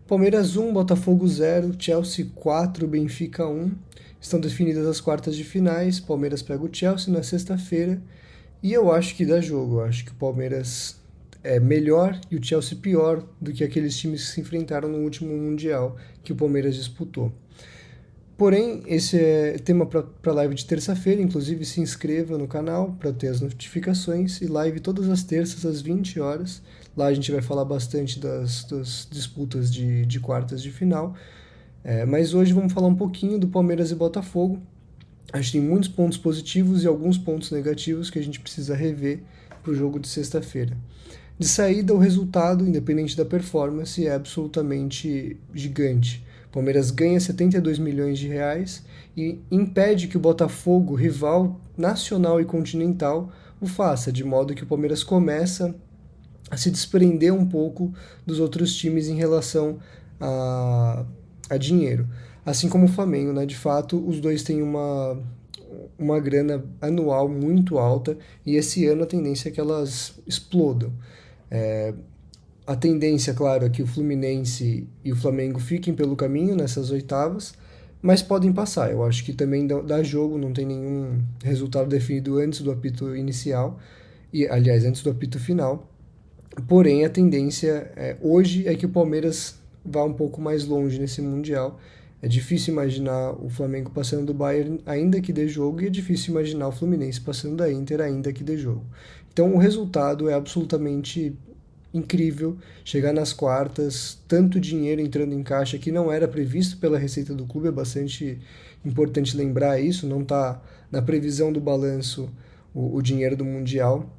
Palmeiras 1, Botafogo 0, Chelsea 4, Benfica 1. Estão definidas as quartas de finais. Palmeiras pega o Chelsea na sexta-feira. E eu acho que dá jogo. Eu acho que o Palmeiras é melhor e o Chelsea pior do que aqueles times que se enfrentaram no último Mundial que o Palmeiras disputou. Porém, esse é tema para a live de terça-feira, inclusive se inscreva no canal para ter as notificações e live todas as terças às 20 horas. Lá a gente vai falar bastante das disputas de quartas de final. Mas hoje vamos falar um pouquinho do Palmeiras e Botafogo. Acho que tem muitos pontos positivos e alguns pontos negativos que a gente precisa rever para o jogo de sexta-feira. De saída, o resultado, independente da performance, é absolutamente gigante. O Palmeiras ganha 72 milhões de reais e impede que o Botafogo, rival nacional e continental, o faça, de modo que o Palmeiras começa a se desprender um pouco dos outros times em relação a dinheiro. Assim como o Flamengo, né? De fato, os dois têm uma grana anual muito alta e esse ano a tendência é que elas explodam. A tendência, claro, é que o Fluminense e o Flamengo fiquem pelo caminho nessas oitavas, mas podem passar. Eu acho que também dá jogo, não tem nenhum resultado definido antes do apito inicial, e aliás, antes do apito final. Porém, a tendência hoje é que o Palmeiras vá um pouco mais longe nesse Mundial. É difícil imaginar o Flamengo passando do Bayern, ainda que dê jogo, e é difícil imaginar o Fluminense passando da Inter, ainda que dê jogo. Então, o resultado é absolutamente incrível, chegar nas quartas, tanto dinheiro entrando em caixa que não era previsto pela receita do clube, é bastante importante lembrar isso, não está na previsão do balanço o dinheiro do Mundial.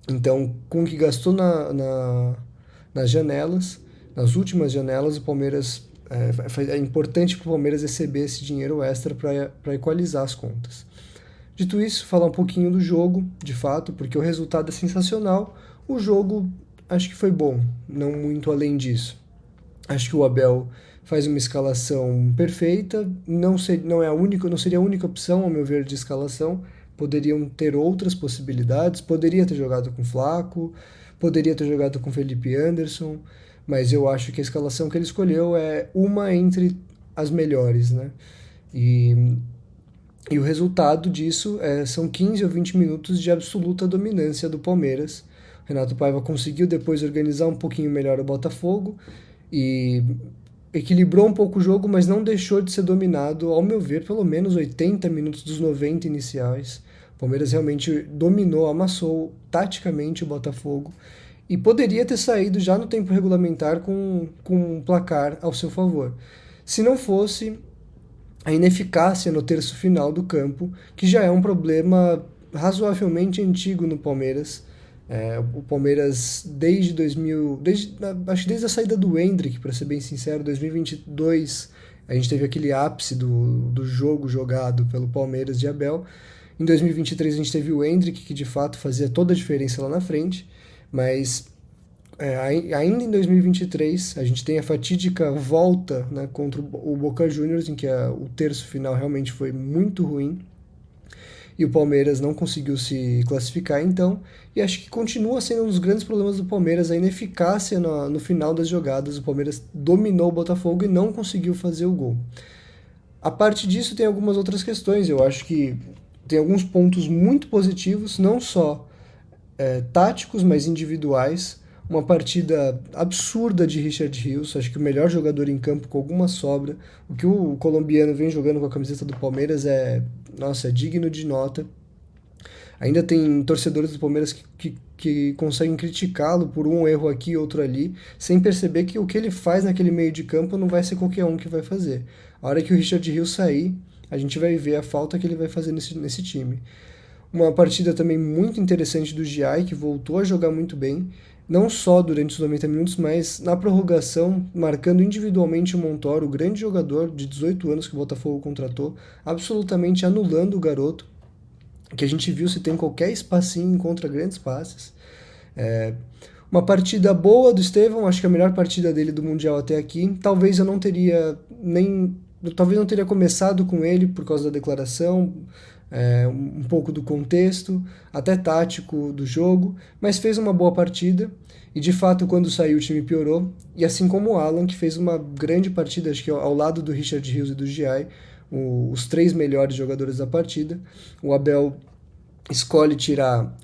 Então, com o que gastou nas janelas, nas últimas janelas, o Palmeiras é importante para o Palmeiras receber esse dinheiro extra para equalizar as contas. Dito isso, falar um pouquinho do jogo, de fato, porque o resultado é sensacional. O jogo acho que foi bom, não muito além disso. Acho que o Abel faz uma escalação perfeita, não seria a única opção, ao meu ver, de escalação. Poderiam ter outras possibilidades, poderia ter jogado com Flaco, poderia ter jogado com Felipe Anderson, mas eu acho que a escalação que ele escolheu é uma entre as melhores, né? E o resultado disso são 15 ou 20 minutos de absoluta dominância do Palmeiras. Renato Paiva conseguiu depois organizar um pouquinho melhor o Botafogo e equilibrou um pouco o jogo, mas não deixou de ser dominado, ao meu ver, pelo menos 80 minutos dos 90 iniciais. O Palmeiras realmente dominou, amassou taticamente o Botafogo e poderia ter saído já no tempo regulamentar com um placar ao seu favor. Se não fosse a ineficácia no terço final do campo, que já é um problema razoavelmente antigo no Palmeiras. O Palmeiras acho que desde a saída do Endrick, para ser bem sincero, 2022 a gente teve aquele ápice do jogo jogado pelo Palmeiras de Abel. Em 2023 a gente teve o Endrick, que de fato fazia toda a diferença lá na frente, mas ainda em 2023 a gente tem a fatídica volta, né, contra o Boca Juniors, em que o terço final realmente foi muito ruim e o Palmeiras não conseguiu se classificar então, e acho que continua sendo um dos grandes problemas do Palmeiras a ineficácia no final das jogadas. O Palmeiras dominou o Botafogo e não conseguiu fazer o gol. A parte disso tem algumas outras questões, eu acho que tem alguns pontos muito positivos, não só táticos, mas individuais. Uma partida absurda de Richard Rios, acho que o melhor jogador em campo com alguma sobra. O que o colombiano vem jogando com a camiseta do Palmeiras é digno de nota. Ainda tem torcedores do Palmeiras que conseguem criticá-lo por um erro aqui e outro ali, sem perceber que o que ele faz naquele meio de campo não vai ser qualquer um que vai fazer. A hora que o Richard Rios sair, a gente vai ver a falta que ele vai fazer nesse time. Uma partida também muito interessante do Giai, que voltou a jogar muito bem, não só durante os 90 minutos, mas na prorrogação, marcando individualmente o Montoro, o grande jogador de 18 anos que o Botafogo contratou, absolutamente anulando o garoto, que a gente viu se tem qualquer espacinho, encontra grandes passes. Uma partida boa do Estevão, acho que a melhor partida dele do Mundial até aqui. Talvez eu não teria começado com ele por causa da declaração, um pouco do contexto, até tático do jogo, mas fez uma boa partida. E de fato, quando saiu, o time piorou. E assim como o Alan, que fez uma grande partida, acho que ao lado do Richard Hughes e do Giai, os três melhores jogadores da partida. O Abel escolhe tirar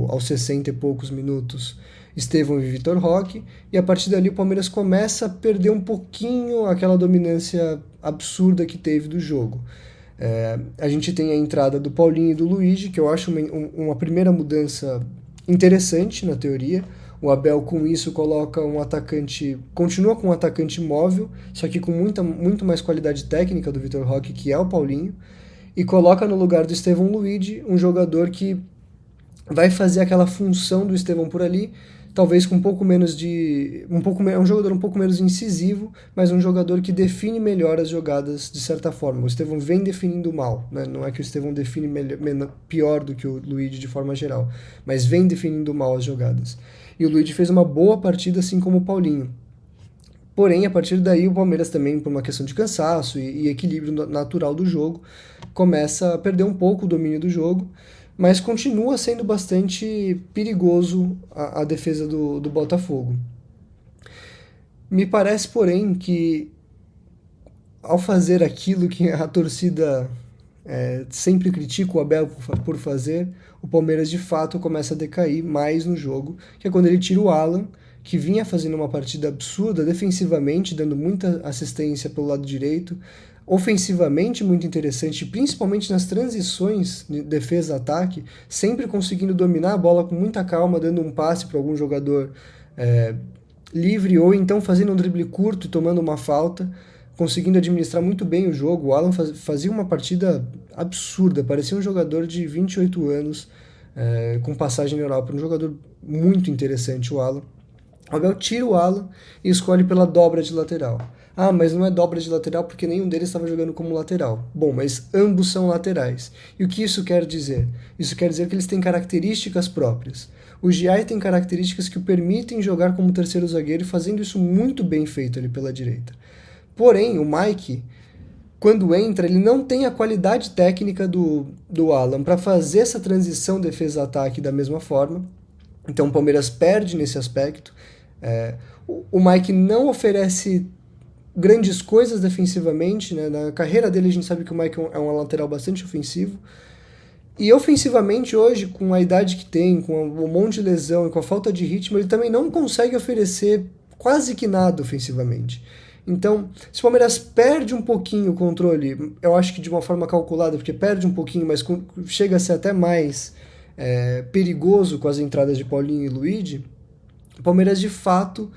aos 60 e poucos minutos Estevão e Vitor Roque, e a partir dali o Palmeiras começa a perder um pouquinho aquela dominância absurda que teve do jogo. A gente tem a entrada do Paulinho e do Luigi, que eu acho uma primeira mudança interessante na teoria. O Abel, com isso, coloca um atacante, continua com um atacante móvel, só que com muito mais qualidade técnica do Vitor Roque, que é o Paulinho, e coloca no lugar do Estevão Luigi um jogador que vai fazer aquela função do Estevão por ali, talvez com um pouco menos de... é um jogador um pouco menos incisivo, mas um jogador que define melhor as jogadas de certa forma. O Estevão vem definindo mal, né? Não é que o Estevão define pior do que o Luigi de forma geral, mas vem definindo mal as jogadas. E o Luigi fez uma boa partida, assim como o Paulinho. Porém, a partir daí, o Palmeiras também, por uma questão de cansaço e equilíbrio natural do jogo, começa a perder um pouco o domínio do jogo, mas continua sendo bastante perigoso a defesa do Botafogo. Me parece, porém, que ao fazer aquilo que a torcida sempre critica o Abel por fazer, o Palmeiras de fato começa a decair mais no jogo, que é quando ele tira o Alan, que vinha fazendo uma partida absurda defensivamente, dando muita assistência pelo lado direito, ofensivamente muito interessante, principalmente nas transições de defesa-ataque, sempre conseguindo dominar a bola com muita calma, dando um passe para algum jogador livre, ou então fazendo um drible curto e tomando uma falta, conseguindo administrar muito bem o jogo. O Alan fazia uma partida absurda, parecia um jogador de 28 anos, com passagem na Europa, um jogador muito interessante, o Alan. O Abel tira o Alan e escolhe pela dobra de lateral. Ah, mas não é dobra de lateral porque nenhum deles estava jogando como lateral. Bom, mas ambos são laterais. E o que isso quer dizer? Isso quer dizer que eles têm características próprias. O Giai tem características que o permitem jogar como terceiro zagueiro, fazendo isso muito bem feito ali pela direita. Porém, o Mike, quando entra, ele não tem a qualidade técnica do Alan para fazer essa transição defesa-ataque da mesma forma. Então o Palmeiras perde nesse aspecto. O Mike não oferece grandes coisas defensivamente, né? Na carreira dele a gente sabe que o Mike é um lateral bastante ofensivo. E ofensivamente hoje, com a idade que tem, com um monte de lesão e com a falta de ritmo, ele também não consegue oferecer quase que nada ofensivamente. Então, se o Palmeiras perde um pouquinho o controle, eu acho que de uma forma calculada, porque perde um pouquinho, mas chega a ser até mais perigoso com as entradas de Paulinho e Luigi, o Palmeiras de fato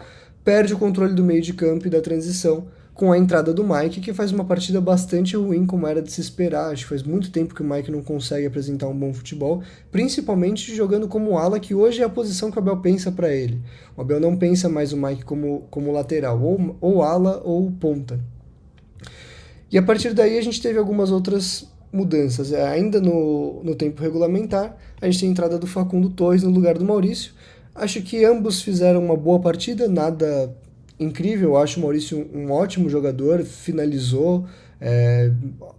perde o controle do meio de campo e da transição com a entrada do Mike, que faz uma partida bastante ruim, como era de se esperar. Acho que faz muito tempo que o Mike não consegue apresentar um bom futebol, principalmente jogando como ala, que hoje é a posição que o Abel pensa para ele. O Abel não pensa mais o Mike como lateral, ou ala ou ponta. E a partir daí a gente teve algumas outras mudanças. Ainda no tempo regulamentar, a gente tem a entrada do Facundo Torres no lugar do Maurício. Acho que ambos fizeram uma boa partida, nada incrível. Eu acho o Maurício um ótimo jogador, finalizou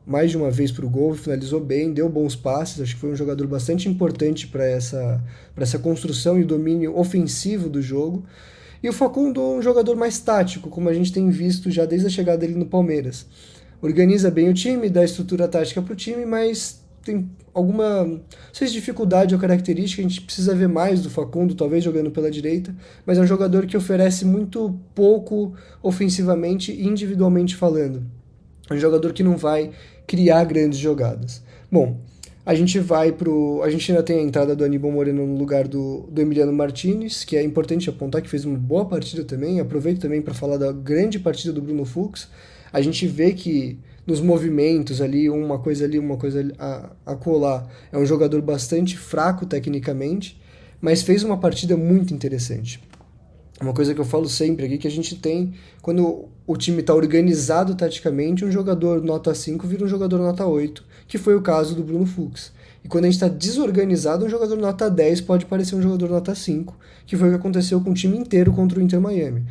mais de uma vez para o gol, finalizou bem, deu bons passes. Acho que foi um jogador bastante importante para essa construção e domínio ofensivo do jogo. E o Facundo é um jogador mais tático, como a gente tem visto já desde a chegada dele no Palmeiras. Organiza bem o time, dá estrutura tática para o time, mas tem alguma, não sei se dificuldade ou característica, a gente precisa ver mais do Facundo, talvez jogando pela direita, mas é um jogador que oferece muito pouco ofensivamente e individualmente falando. É um jogador que não vai criar grandes jogadas. Bom, a gente ainda tem a entrada do Aníbal Moreno no lugar do Emiliano Martinez, que é importante apontar que fez uma boa partida também. Aproveito também para falar da grande partida do Bruno Fux. A gente vê que nos movimentos ali, uma coisa a colar, é um jogador bastante fraco tecnicamente, mas fez uma partida muito interessante. Uma coisa que eu falo sempre aqui, que a gente tem, quando o time está organizado taticamente, um jogador nota 5 vira um jogador nota 8, que foi o caso do Bruno Fux. E quando a gente está desorganizado, um jogador nota 10 pode parecer um jogador nota 5, que foi o que aconteceu com o time inteiro contra o Inter Miami.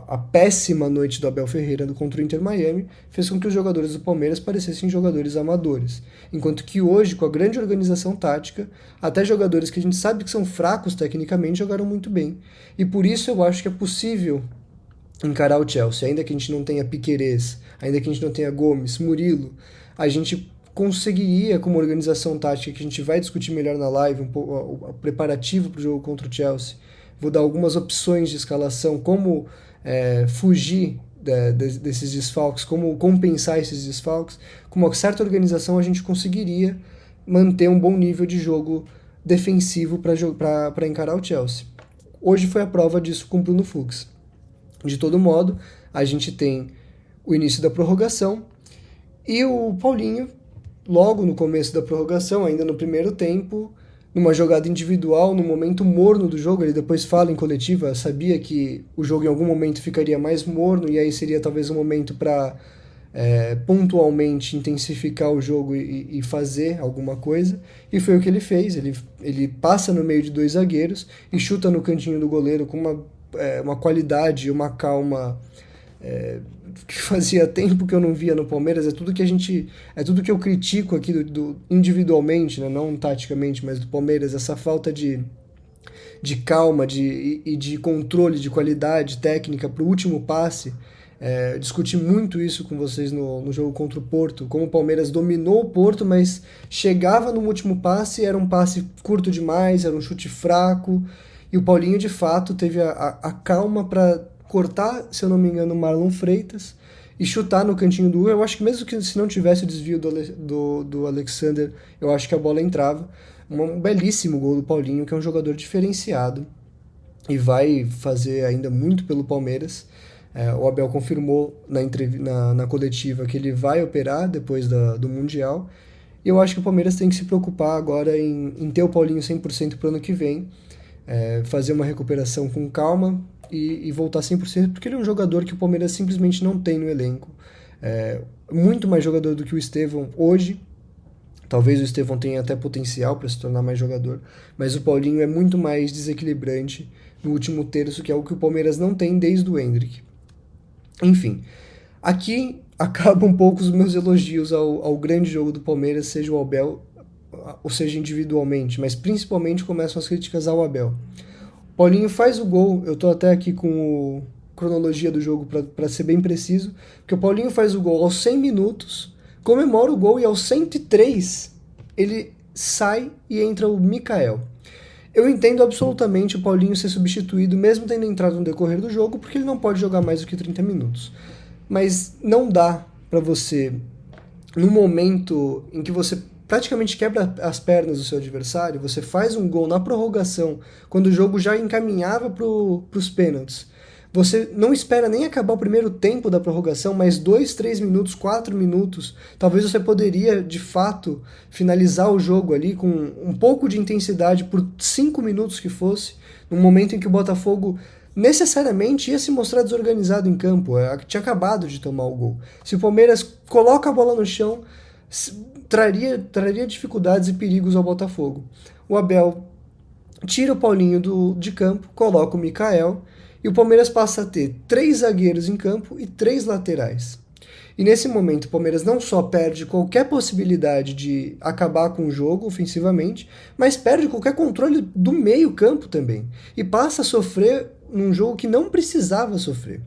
A péssima noite do Abel Ferreira contra o Inter Miami fez com que os jogadores do Palmeiras parecessem jogadores amadores. Enquanto que hoje, com a grande organização tática, até jogadores que a gente sabe que são fracos tecnicamente jogaram muito bem. E por isso eu acho que é possível encarar o Chelsea, ainda que a gente não tenha Piquerez, ainda que a gente não tenha Gomes, Murilo, a gente conseguiria, com uma organização tática que a gente vai discutir melhor na live, um pouco o preparativo para o jogo contra o Chelsea. Vou dar algumas opções de escalação, como fugir desses desfalques, como compensar esses desfalques. Com uma certa organização a gente conseguiria manter um bom nível de jogo defensivo para encarar o Chelsea. Hoje foi a prova disso com o Bruno Fux. De todo modo, a gente tem o início da prorrogação e o Paulinho, logo no começo da prorrogação, ainda no primeiro tempo, numa jogada individual, no momento morno do jogo, ele depois fala em coletiva, sabia que o jogo em algum momento ficaria mais morno e aí seria talvez um momento para pontualmente intensificar o jogo e fazer alguma coisa, e foi o que ele fez. Ele passa no meio de dois zagueiros e chuta no cantinho do goleiro com uma qualidade e uma calma que fazia tempo que eu não via no Palmeiras. É tudo que eu critico aqui individualmente, né? Não taticamente, mas do Palmeiras, essa falta de calma e de controle, de qualidade técnica para o último passe. Discuti muito isso com vocês no jogo contra o Porto, como o Palmeiras dominou o Porto, mas chegava no último passe, era um passe curto demais, era um chute fraco, e o Paulinho de fato teve a calma para cortar, se eu não me engano, o Marlon Freitas e chutar no cantinho do gol. Eu acho que mesmo que se não tivesse o desvio do Alexander, eu acho que a bola entrava. Um belíssimo gol do Paulinho, que é um jogador diferenciado e vai fazer ainda muito pelo Palmeiras. O Abel confirmou na coletiva que ele vai operar depois do Mundial. E eu acho que o Palmeiras tem que se preocupar agora em ter o Paulinho 100% para o ano que vem, fazer uma recuperação com calma e voltar 100%, porque ele é um jogador que o Palmeiras simplesmente não tem no elenco. Muito mais jogador do que o Estevão hoje. Talvez o Estevão tenha até potencial para se tornar mais jogador, mas o Paulinho é muito mais desequilibrante no último terço, que é o que o Palmeiras não tem desde o Endrick. Enfim, aqui acabam um pouco os meus elogios ao grande jogo do Palmeiras, seja o Abel, ou seja individualmente, mas principalmente começam as críticas ao Abel. Paulinho faz o gol, eu tô até aqui com a cronologia do jogo para ser bem preciso, porque o Paulinho faz o gol aos 100 minutos, comemora o gol e aos 103 ele sai e entra o Mikael. Eu entendo absolutamente o Paulinho ser substituído, mesmo tendo entrado no decorrer do jogo, porque ele não pode jogar mais do que 30 minutos. Mas não dá para você, no momento em que você praticamente quebra as pernas do seu adversário, você faz um gol na prorrogação, quando o jogo já encaminhava para os pênaltis. Você não espera nem acabar o primeiro tempo da prorrogação, mais 2, 3 minutos, 4 minutos. Talvez você poderia, de fato, finalizar o jogo ali com um pouco de intensidade por 5 minutos que fosse, num momento em que o Botafogo necessariamente ia se mostrar desorganizado em campo. Tinha acabado de tomar o gol. Se o Palmeiras coloca a bola no chão, traria dificuldades e perigos ao Botafogo. O Abel tira o Paulinho de campo, coloca o Mikael, e o Palmeiras passa a ter 3 zagueiros em campo e 3 laterais. E nesse momento o Palmeiras não só perde qualquer possibilidade de acabar com o jogo ofensivamente, mas perde qualquer controle do meio campo também. E passa a sofrer num jogo que não precisava sofrer.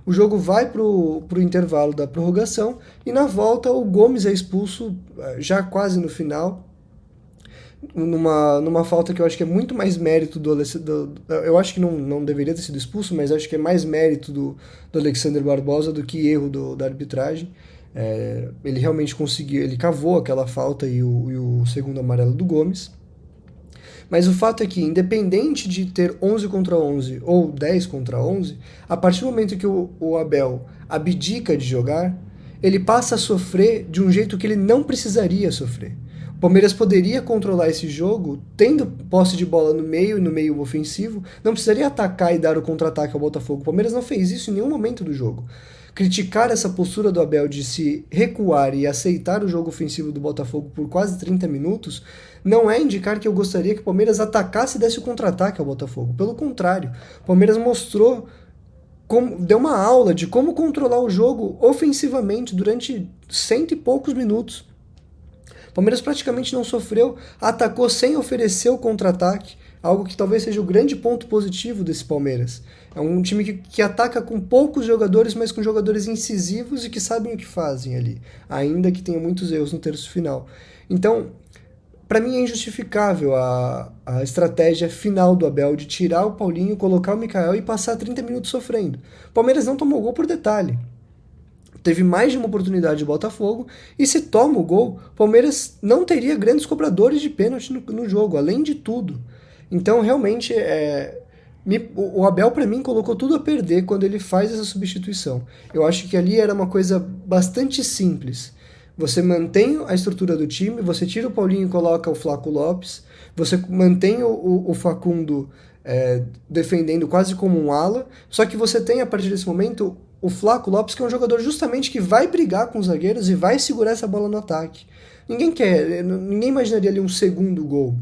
O jogo vai pro intervalo da prorrogação e na volta o Gomes é expulso já quase no final, numa falta que eu acho que é muito mais mérito eu acho que não deveria ter sido expulso, mas acho que é mais mérito do Alexander Barbosa do que erro da arbitragem. Ele realmente conseguiu, ele cavou aquela falta e o segundo amarelo do Gomes. Mas o fato é que, independente de ter 11 contra 11 ou 10 contra 11, a partir do momento que o Abel abdica de jogar, ele passa a sofrer de um jeito que ele não precisaria sofrer. Palmeiras poderia controlar esse jogo, tendo posse de bola no meio e no meio ofensivo, não precisaria atacar e dar o contra-ataque ao Botafogo. O Palmeiras não fez isso em nenhum momento do jogo. Criticar essa postura do Abel de se recuar e aceitar o jogo ofensivo do Botafogo por quase 30 minutos não é indicar que eu gostaria que o Palmeiras atacasse e desse o contra-ataque ao Botafogo. Pelo contrário, o Palmeiras mostrou, deu uma aula de como controlar o jogo ofensivamente durante cento e poucos minutos. O Palmeiras praticamente não sofreu, atacou sem oferecer o contra-ataque, algo que talvez seja o grande ponto positivo desse Palmeiras. É um time que ataca com poucos jogadores, mas com jogadores incisivos e que sabem o que fazem ali, ainda que tenha muitos erros no terço final. Então, para mim é injustificável a estratégia final do Abel de tirar o Paulinho, colocar o Mikael e passar 30 minutos sofrendo. O Palmeiras não tomou gol por detalhe. Teve mais de uma oportunidade de Botafogo, e se toma o gol, o Palmeiras não teria grandes cobradores de pênalti no jogo, além de tudo. Então, realmente, o Abel, para mim, colocou tudo a perder quando ele faz essa substituição. Eu acho que ali era uma coisa bastante simples. Você mantém a estrutura do time, você tira o Paulinho e coloca o Flaco Lopes, você mantém o Facundo defendendo quase como um ala, só que você tem, a partir desse momento, o Flaco Lopes, que é um jogador justamente que vai brigar com os zagueiros e vai segurar essa bola no ataque. Ninguém imaginaria ali um segundo gol.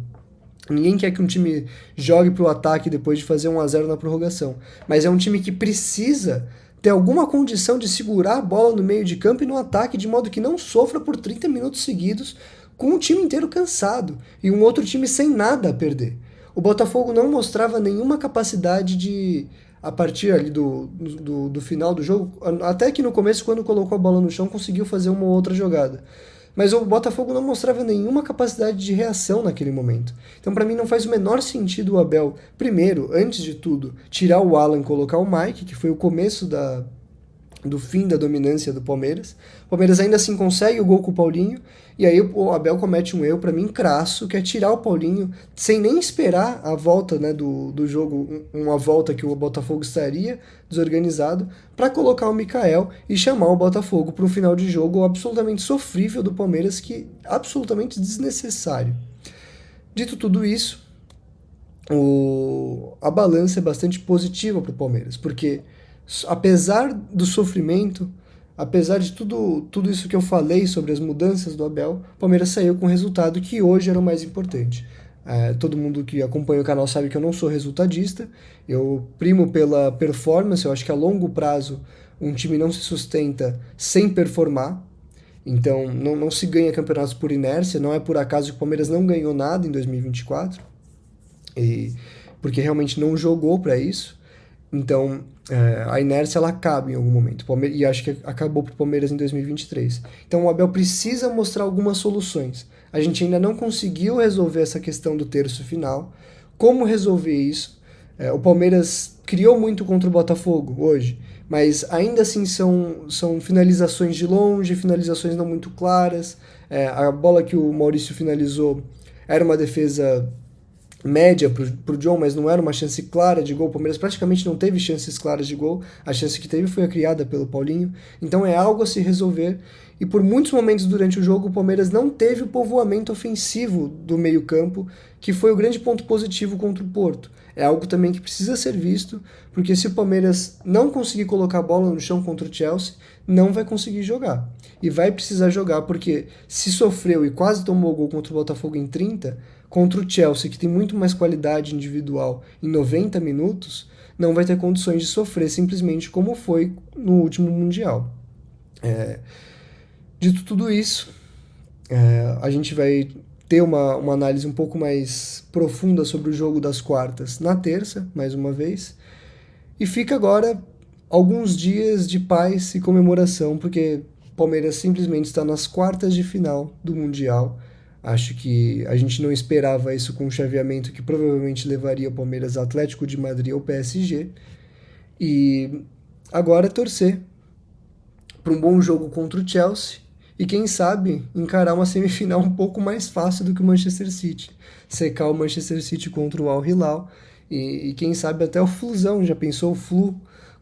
Ninguém quer que um time jogue pro ataque depois de fazer 1-0 na prorrogação. Mas é um time que precisa ter alguma condição de segurar a bola no meio de campo e no ataque, de modo que não sofra por 30 minutos seguidos, com o time inteiro cansado e um outro time sem nada a perder. O Botafogo não mostrava nenhuma capacidade de, a partir ali do final do jogo, até que no começo, quando colocou a bola no chão, conseguiu fazer uma ou outra jogada. Mas o Botafogo não mostrava nenhuma capacidade de reação naquele momento. Então, para mim, não faz o menor sentido o Abel, primeiro, antes de tudo, tirar o Alan e colocar o Mike, que foi o começo do fim da dominância do Palmeiras. O Palmeiras ainda assim consegue o gol com o Paulinho, e aí o Abel comete um erro, para mim, crasso, que é tirar o Paulinho sem nem esperar a volta, né, do jogo, uma volta que o Botafogo estaria desorganizado, para colocar o Mikael e chamar o Botafogo para um final de jogo absolutamente sofrível do Palmeiras, que absolutamente desnecessário. Dito tudo isso, a balança é bastante positiva para o Palmeiras, porque apesar do sofrimento, apesar de tudo isso que eu falei sobre as mudanças do Abel, o Palmeiras saiu com um resultado que hoje era o mais importante. Todo mundo que acompanha o canal sabe que eu não sou resultadista, eu primo pela performance. Eu acho que a longo prazo um time não se sustenta sem performar, então não se ganha campeonatos por inércia. Não é por acaso que o Palmeiras não ganhou nada em 2024, porque realmente não jogou para isso. Então, a inércia ela acaba em algum momento, e acho que acabou para o Palmeiras em 2023. Então o Abel precisa mostrar algumas soluções. A gente ainda não conseguiu resolver essa questão do terço final. Como resolver isso? O Palmeiras criou muito contra o Botafogo hoje, mas ainda assim são finalizações de longe, finalizações não muito claras. A bola que o Maurício finalizou era uma defesa média pro John, mas não era uma chance clara de gol. O Palmeiras praticamente não teve chances claras de gol. A chance que teve foi a criada pelo Paulinho. Então é algo a se resolver. E por muitos momentos durante o jogo, o Palmeiras não teve o povoamento ofensivo do meio-campo, que foi o grande ponto positivo contra o Porto. É algo também que precisa ser visto, porque se o Palmeiras não conseguir colocar a bola no chão contra o Chelsea, não vai conseguir jogar. E vai precisar jogar, porque se sofreu e quase tomou gol contra o Botafogo em 30, contra o Chelsea, que tem muito mais qualidade individual, em 90 minutos, não vai ter condições de sofrer simplesmente como foi no último Mundial. Dito tudo isso, a gente vai ter uma análise um pouco mais profunda sobre o jogo das quartas na terça, mais uma vez. E fica agora alguns dias de paz e comemoração, porque o Palmeiras simplesmente está nas quartas de final do Mundial. Acho que a gente não esperava isso com um chaveamento que provavelmente levaria o Palmeiras ao Atlético de Madrid ou PSG. E agora torcer para um bom jogo contra o Chelsea e quem sabe encarar uma semifinal um pouco mais fácil do que o Manchester City. Secar o Manchester City contra o Al Hilal e quem sabe até o Flusão. Já pensou o Flu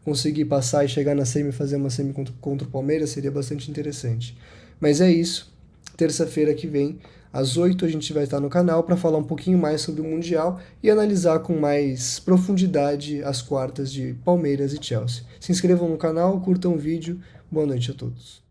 conseguir passar e chegar na semi e fazer uma semi contra o Palmeiras? Seria bastante interessante. Mas é isso. terça-feira que vem, às 8, a gente vai estar no canal para falar um pouquinho mais sobre o Mundial e analisar com mais profundidade as quartas de Palmeiras e Chelsea. Se inscrevam no canal, curtam o vídeo. Boa noite a todos.